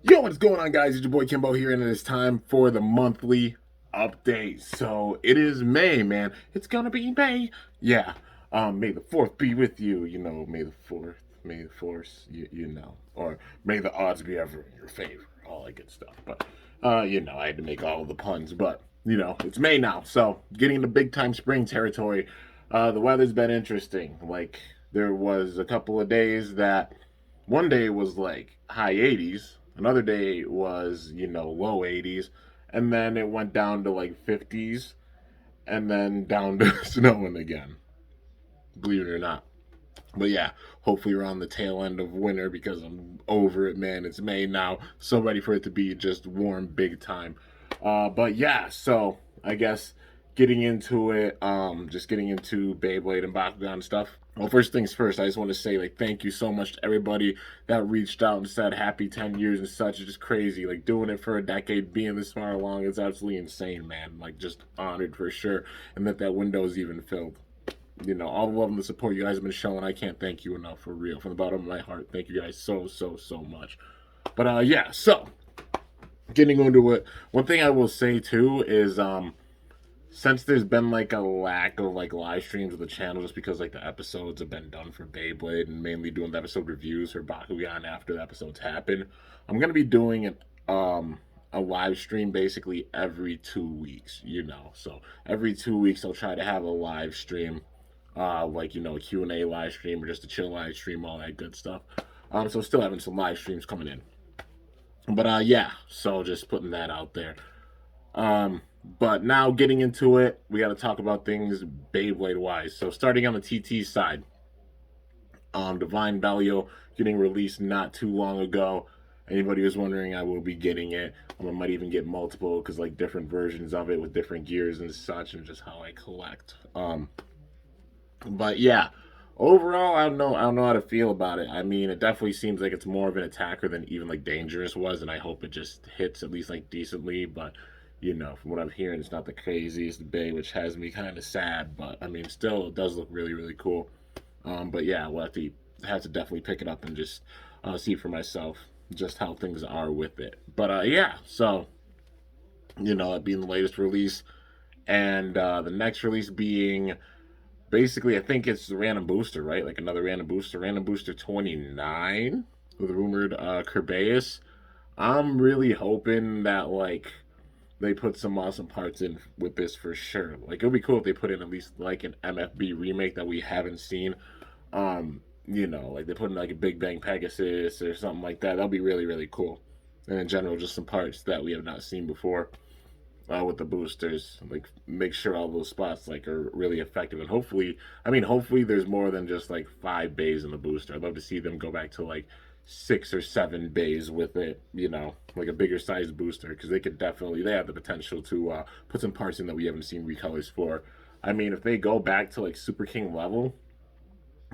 Yo, what's going on, guys? It's your boy Kimbo here, and it is time for the monthly update. So it is May, man. It's gonna be May. Yeah. May the fourth be with you. You know, May the fourth, May the force. You know, or may the odds be ever in your favor. All that good stuff. But I had to make all of the puns. But it's May now, so getting into big time spring territory. The weather's been interesting. Like there was a couple of days that one day was like high 80s, another day was low 80s, and then it went down to like 50s, and then down to snowing again, believe it or not. But yeah, hopefully we're on the tail end of winter because I'm over it, man. It's May now, so ready for it to be just warm big time. But yeah, so I guess getting into it, just getting into Beyblade and Bakugan stuff. Well, first things first, I just want to say like thank you so much to everybody that reached out and said happy 10 years and such. It's just crazy. Like doing it for a decade, being this far along, it's absolutely insane, man. Like just honored for sure, and that window is even filled. All the love and the support you guys have been showing. I can't thank you enough, for real, from the bottom of my heart. Thank you guys so much. But yeah, so getting into it, one thing I will say too is since there's been like a lack of like live streams of the channel just because like the episodes have been done for Beyblade and mainly doing the episode reviews for Bakugan after the episodes happen, I'm gonna be doing a live stream basically every 2 weeks, So every 2 weeks I'll try to have a live stream, like a Q&A live stream or just a chill live stream, all that good stuff. So still having some live streams coming in. But yeah, so just putting that out there. But now getting into it, we got to talk about things Beyblade wise. So starting on the TT side, Divine Bellio getting released not too long ago. Anybody who's wondering, I will be getting it. I might even get multiple because like different versions of it with different gears and such, and just how I collect. But yeah, overall, I don't know how to feel about it. I mean, it definitely seems like it's more of an attacker than even like Dangerous was, and I hope it just hits at least like decently. But from what I'm hearing, it's not the craziest bay, which has me kind of sad. But I mean, still, it does look really cool. But yeah, we'll have to definitely pick it up and just see for myself just how things are with it. But yeah, so it being the latest release, and the next release being basically, I think it's the random booster, right? Like another random booster 29 with rumored Kerbeus. I'm really hoping that like they put some awesome parts in with this for sure. Like it would be cool if they put in at least like an MFB remake that we haven't seen. Like they put in like a Big Bang Pegasus or something like that. That'll be really cool. And in general, just some parts that we have not seen before with the boosters. Like make sure all those spots like are really effective, and hopefully there's more than just like 5 bays in the booster. I'd love to see them go back to like 6 or 7 bays with it. Like a bigger size booster because they have the potential to put some parts in that we haven't seen recolors for. I mean, if they go back to like Super King level,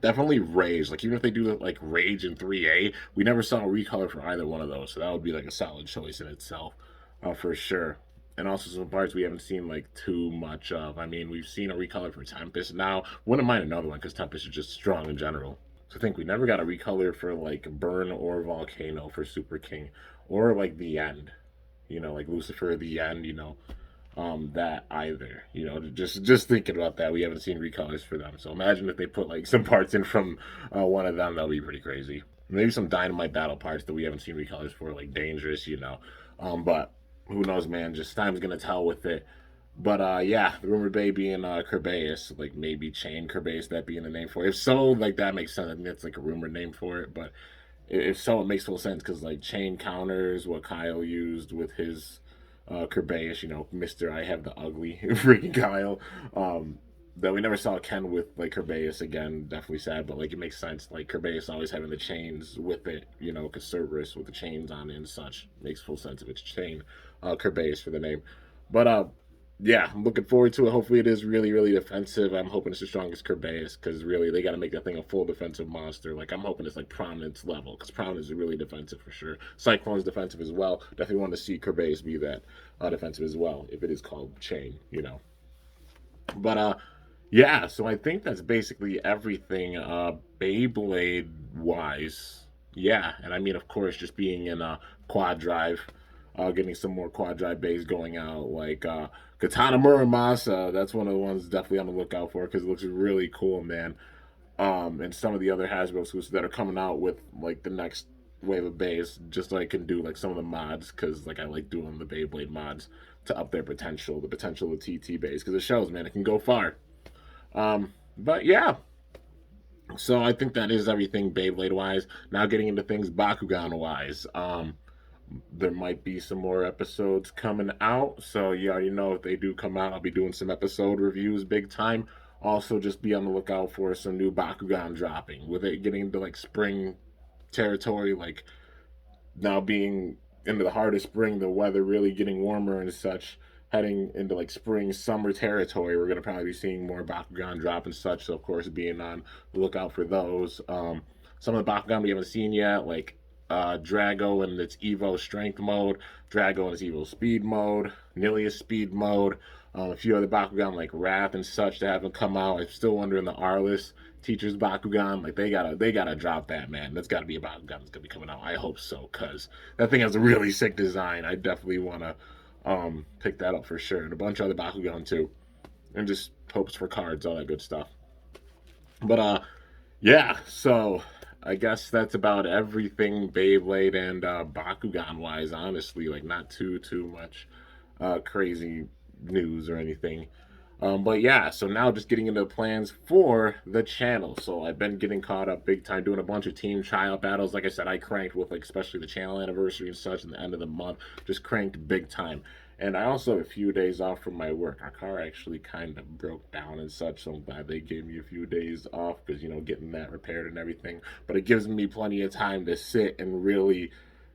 definitely Rage. Like even if they do like Rage in 3A, we never saw a recolor for either one of those, so that would be like a solid choice in itself, for sure. And also some parts we haven't seen like too much of. I mean, we've seen a recolor for Tempest now. Wouldn't mind another one because Tempest is just strong in general. So I think we never got a recolor for like Burn or Volcano for Super King, or like the End. Like Lucifer the End. That either. Just thinking about that, we haven't seen recolors for them. So imagine if they put like some parts in from one of them, that would be pretty crazy. Maybe some Dynamite battle parts that we haven't seen recolors for, like Dangerous. But who knows, man? Just time's gonna tell with it. But yeah, the rumored bay being Kerbeus, like maybe Chain Kerbeus, that being the name for it. If so, like that makes sense. I think that's like a rumored name for it. But if so, it makes full sense because like Chain counters what Kyle used with his Kerbeus, Mister I have the ugly freaking Kyle. That we never saw Ken with like Kerbeus again. Definitely sad, but like it makes sense. Like Kerbeus always having the chains with it, because Cerberus with the chains on it and such makes full sense if it's chain. Kerbeus for the name, but yeah, I'm looking forward to it. Hopefully, it is really defensive. I'm hoping it's the strongest Kerbeus because really they got to make that thing a full defensive monster. Like I'm hoping it's like Prominence level because Prominence is really defensive for sure. Cyclone's defensive as well. Definitely want to see Kerbeus be that defensive as well if it is called Chain. But yeah. So I think that's basically everything Beyblade wise. Yeah, and I mean, of course, just being in a quad drive, getting some more quad drive bays going out, like Katana Muramasa. That's one of the ones definitely on the lookout for because it looks really cool, man. And some of the other Hasbro exclusives that are coming out with like the next wave of bays, just so I can do like some of the mods because like I like doing the Beyblade mods to up their potential, the potential of TT bays because it shows, man, it can go far. But yeah, so I think that is everything Beyblade wise. Now getting into things Bakugan wise. There might be some more episodes coming out. So you already know if they do come out, I'll be doing some episode reviews big time. Also, just be on the lookout for some new Bakugan dropping. With it getting into like spring territory, like now being into the heart of spring, the weather really getting warmer and such, heading into like spring, summer territory, we're gonna probably be seeing more Bakugan drop and such. So of course, being on the lookout for those. Some of the Bakugan we haven't seen yet, like Drago and its Evo Strength mode, Drago and its Evo Speed mode, Nilius Speed mode, a few other Bakugan like Wrath and such that haven't come out. I'm still wondering the Arliss Teachers Bakugan, like they gotta drop that, man. That's gotta be a Bakugan that's gonna be coming out. I hope so, cause that thing has a really sick design. I definitely wanna pick that up for sure, and a bunch of other Bakugan too, and just hopes for cards, all that good stuff. But yeah. So I guess that's about everything Beyblade and Bakugan wise. Honestly, like not too much crazy news or anything. But yeah, so now just getting into plans for the channel. So I've been getting caught up big time doing a bunch of team tryout battles. Like I said, I cranked with like especially the channel anniversary and such in the end of the month. Just cranked big time. And I also have a few days off from my work. Our car actually kind of broke down and such, so I'm glad they gave me a few days off because, you know, getting that repaired and everything. But it gives me plenty of time to sit and really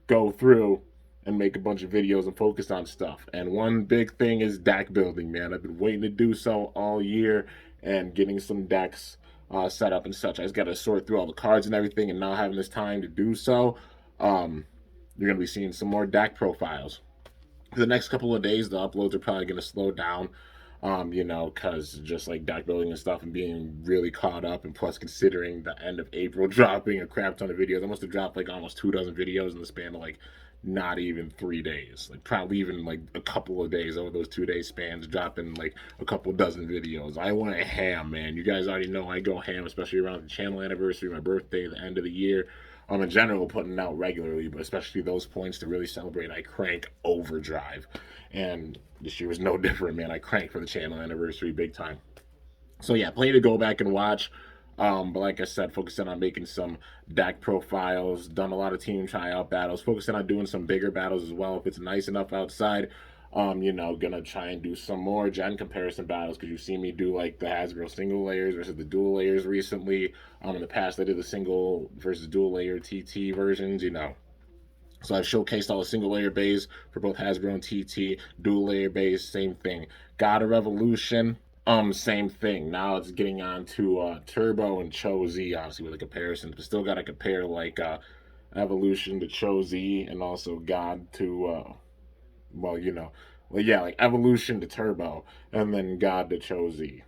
go through and make a bunch of videos and focus on stuff. And one big thing is deck building, man. I've been waiting to do so all year and getting some decks set up and such. I just got to sort through all the cards and everything, and now having this time to do so, um, you're going to be seeing some more deck profiles. For the next couple of days, the uploads are probably going to slow down. You know, because just like deck building and stuff and being really caught up, and plus considering the end of April dropping a crap ton of videos. I must have dropped like almost 2 dozen videos in the span of like not even 3 days. Like probably even like a couple of days over those 2 day spans, dropping like a couple dozen videos. I went ham, man. You guys already know I go ham, especially around the channel anniversary, my birthday, the end of the year. In general, putting out regularly, but especially those points to really celebrate, I crank overdrive. And this year was no different, man. I cranked for the channel anniversary big time. So yeah, plenty to go back and watch. But like I said, focusing on making some deck profiles, done a lot of team tryout battles, focusing on doing some bigger battles as well if it's nice enough outside. You know, gonna try and do some more gen comparison battles because you've seen me do like the Hasbro single layers versus the dual layers recently. In the past, I did the single versus dual layer TT versions, you know. So I've showcased all the single layer bays for both Hasbro and TT, dual layer bays, same thing. God of Revolution, same thing. Now it's getting on to Turbo and Cho Z, obviously with a comparison, but still got to compare like Evolution to Cho Z and also God to well, you know, well, yeah, like Evolution to Turbo and then God to Cho Z,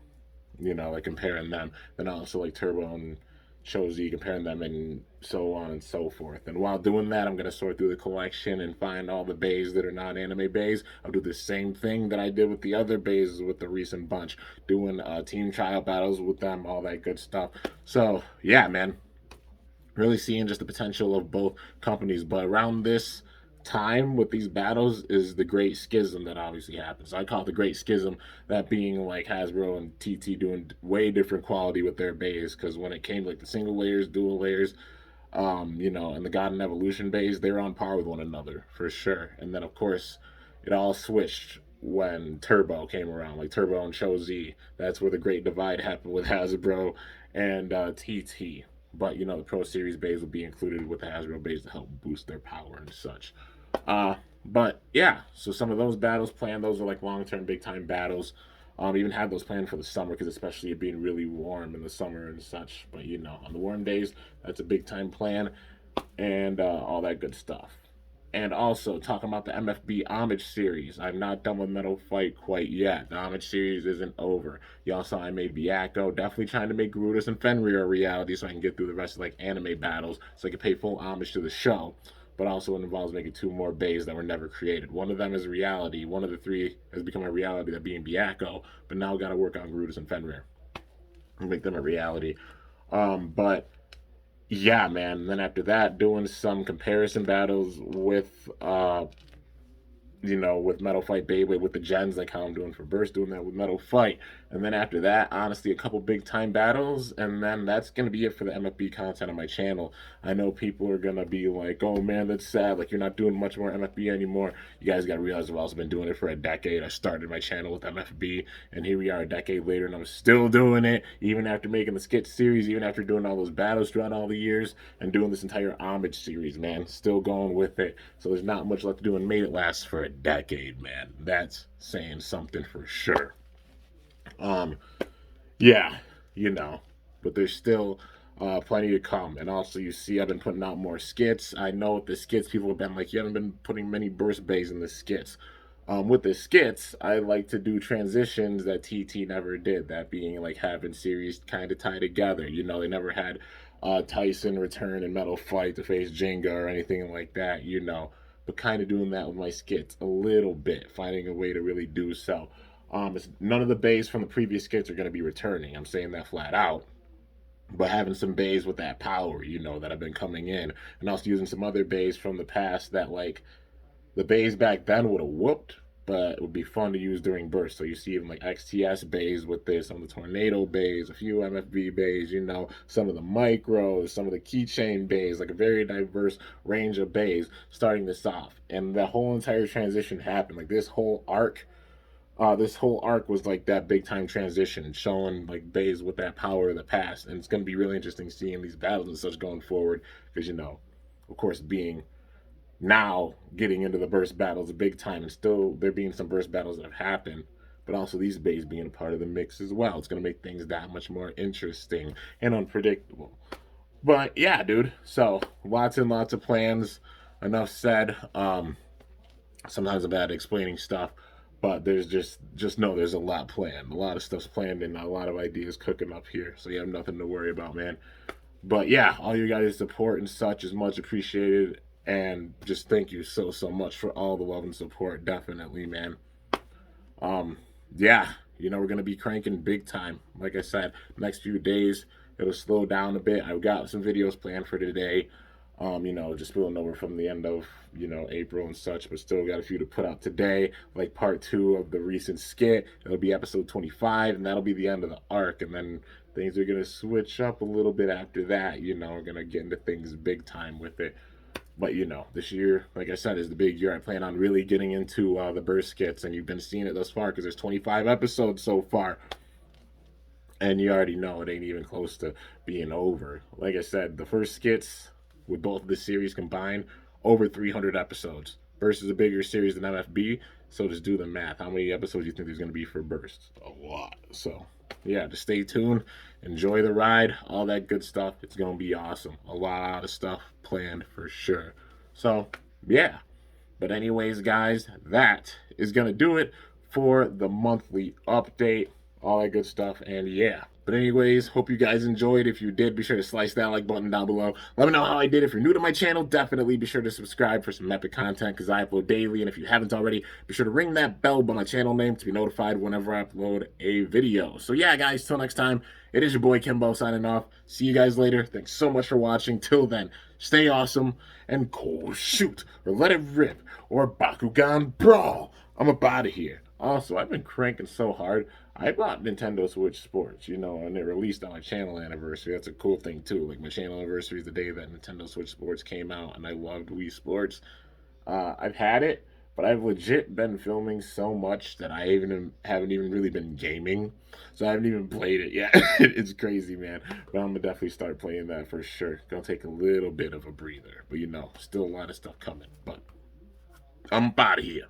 you know, like comparing them. Then also like Turbo and Cho Z, comparing them and so on and so forth. And while doing that, I'm going to sort through the collection and find all the bays that are not anime bays. I'll do the same thing that I did with the other bays with the recent bunch, doing team trial battles with them, all that good stuff. So, yeah, man, really seeing just the potential of both companies. But around this time with these battles is the great schism that obviously happens. I call it the great schism, that being like Hasbro and TT doing way different quality with their bays. Because when it came to like the single layers, dual layers, you know, and the God and Evolution bays, they're on par with one another for sure. And then of course, it all switched when Turbo came around, like Turbo and Cho Z. That's where the great divide happened with Hasbro and TT. But you know, the Pro Series bays will be included with the Hasbro bays to help boost their power and such. Uh, but yeah, so some of those battles planned, those are like long term, big time battles. Even had those planned for the summer because especially it being really warm in the summer and such. But you know, on the warm days, that's a big time plan and all that good stuff. And also talking about the MFB Homage series. I'm not done with Metal Fight quite yet. The Homage series isn't over. Y'all saw I made Byakko. Definitely trying to make Garudis and Fenrir a reality so I can get through the rest of like anime battles so I can pay full homage to the show. But also it involves making two more bays that were never created. One of them is a reality. One of the three has become a reality, that being Byakko. But now got to work on Garudis and Fenrir and make them a reality. But yeah, man. And then after that, doing some comparison battles with with Metal Fight Beyblade with the gens, like how I'm doing for Burst, doing that with Metal Fight. And then after that, honestly, a couple big time battles, and then that's gonna be it for the MFB content on my channel. I know people are gonna be like, "Oh man, that's sad. Like you're not doing much more MFB anymore." You guys gotta realize I've also been doing it for a decade. I started my channel with MFB, and here we are a decade later, and I'm still doing it, even after making the skit series, even after doing all those battles throughout all the years, and doing this entire homage series, man. Still going with it. So there's not much left to do, and made it last for a decade, man. That's saying something for sure. Yeah, but there's still plenty to come. And also, you see, I've been putting out more skits. I know with the skits, people have been like, you haven't been putting many burst bays in the skits. With the skits, I like to do transitions that TT never did. That being like having series kind of tie together. They never had Tyson return in Metal Fight to face Jenga or anything like that. But kind of doing that with my skits a little bit, finding a way to really do so. None of the bays from the previous skits are going to be returning. I'm saying that flat out. But having some bays with that power, that have been coming in, and also using some other bays from the past that, like, the bays back then would have whooped, but it would be fun to use during bursts. So you see even like XTS bays with this, some of the Tornado bays, a few MFB bays, some of the micros, some of the keychain bays, like a very diverse range of bays starting this off. And the whole entire transition happened. Like this whole arc was like that big time transition, showing like bays with that power of the past. And it's going to be really interesting seeing these battles and such going forward, because of course, being now getting into the burst battles big time, and still there being some burst battles that have happened, but also these bays being a part of the mix as well. It's going to make things that much more interesting and unpredictable. But yeah, dude, so lots and lots of plans. Enough said. Sometimes I'm bad at explaining stuff, but there's just know there's a lot planned. A lot of stuff's planned and a lot of ideas cooking up here, so you have nothing to worry about, man. But yeah, all you guys' support and such is much appreciated, and just thank you so much for all the love and support. Definitely, man. Yeah, we're gonna be cranking big time. Like I said, next few days it'll slow down a bit. I've got some videos planned for today. Just spilling over from the end of April and such, but still got a few to put out today, like part 2 of the recent skit. It'll be episode 25, and that'll be the end of the arc, and then things are gonna switch up a little bit after that. We're gonna get into things big time with it. But this year, like I said, is the big year. I plan on really getting into the burst skits, and you've been seeing it thus far because there's 25 episodes so far. And you already know it ain't even close to being over. Like I said, the first skits with both of the series combined, over 300 episodes. Burst is a bigger series than MFB, so just do the math. How many episodes do you think there's going to be for Burst? A lot. So, yeah, just stay tuned. Enjoy the ride. All that good stuff. It's going to be awesome. A lot of stuff planned for sure. So, yeah. But anyways, guys, that is going to do it for the monthly update. All that good stuff. And yeah. But anyways, hope you guys enjoyed. If you did, be sure to slice that like button down below. Let me know how I did. If you're new to my channel, definitely be sure to subscribe for some epic content, because I upload daily. And if you haven't already, be sure to ring that bell by my channel name to be notified whenever I upload a video. So yeah, guys, till next time, it is your boy Kimbo signing off. See you guys later. Thanks so much for watching. Till then, stay awesome and cool shoot, or let it rip, or Bakugan Brawl. I'm up out of here. Also, I've been cranking so hard. I bought Nintendo Switch Sports, and it released on my channel anniversary. That's a cool thing, too. Like, my channel anniversary is the day that Nintendo Switch Sports came out, and I loved Wii Sports. I've had it, but I've legit been filming so much that I haven't even really been gaming. So I haven't even played it yet. It's crazy, man. But I'm going to definitely start playing that for sure. Gonna take a little bit of a breather. But, still a lot of stuff coming. But I'm out of here.